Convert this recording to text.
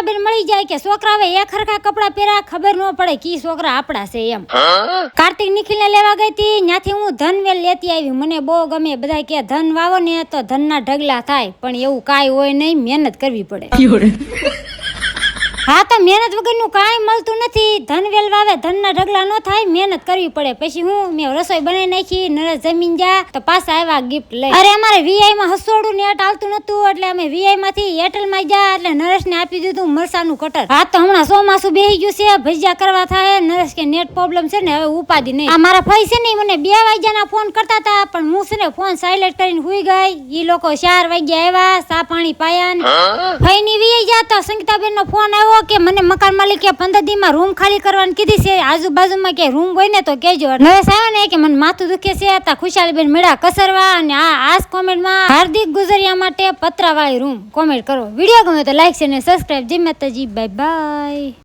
સંગીતાબેન મળી જાય કે છોકરા હવે એક હરખા કપડા પહેર્યા ખબર ન પડે કે છોકરા આપડા છે એમ. કાર્તિક નિખિલને લેવા ગઈ હતી, ત્યાંથી હું ધનવેલ લેતી આવી. મને બહુ ગમે. બધા કે ધન વાવો ને તો ધનના ઢગલા થાય, પણ એવું કાંઈ હોય નહીં, મહેનત કરવી પડે. હા તો મહેનત વગરનું કાંઈ મળતું નથી. ધનવેલ વાવે ધનના ઢગલા ન થાય, મહેનત કરવી પડે. પછી હું મેં રસોઈ બનાવી નાખી. નરેશ જમીન જા તો પાછા આવ્યા ગિફ્ટ લઈ. અરે અમારે વીઆઈ માં હસોડું નેટ આવતું નતું, એટલે અમે વીઆઈ માંથી એરટેલ માં ગયા, એટલે નરેશ ને આપી દીધું મરસાનું કટર. હા તો હમણાં ચોમાસું બેહી ગયું છે, ભજીયા કરવા થાય. નરેશ કે નેટ પ્રોબ્લેમ છે ને હવે ઉપાડી નહીં. આ મારા ભાઈ છે ને મને 2 વાગ્યાના ફોન કરતા હતા, પણ હું છે ને ફોન સાયલેન્ટ કરીને હુઈ ગઈ. ઈ લોકો 4 વાગ્યા આવ્યા, ચા પાણી પાયા. ભાઈ ની વીઆઈ ગયા તો સંગીતાબેન નો ફોન આવ્યો કે મને મકાન માલિકે 15 દીમાં રૂમ ખાલી કરવાની કીધી છે. આજુબાજુમાં કે રૂમ હોય ને તો કહેજો. નરેશ આવ્યો ને કે મને માથું દુખે છે, તા ખુશાલીબેન મેળા કસરવા. અને આજ કોમેન્ટમાં હાર્દિક ગુજરિયા માટે પતરાવાળી રૂમ કોમેન્ટ કરો. વિડીયો ગમે તો લાઈક છે ને સબસ્ક્રાઇબ. જય માતાજી, બાય બાય.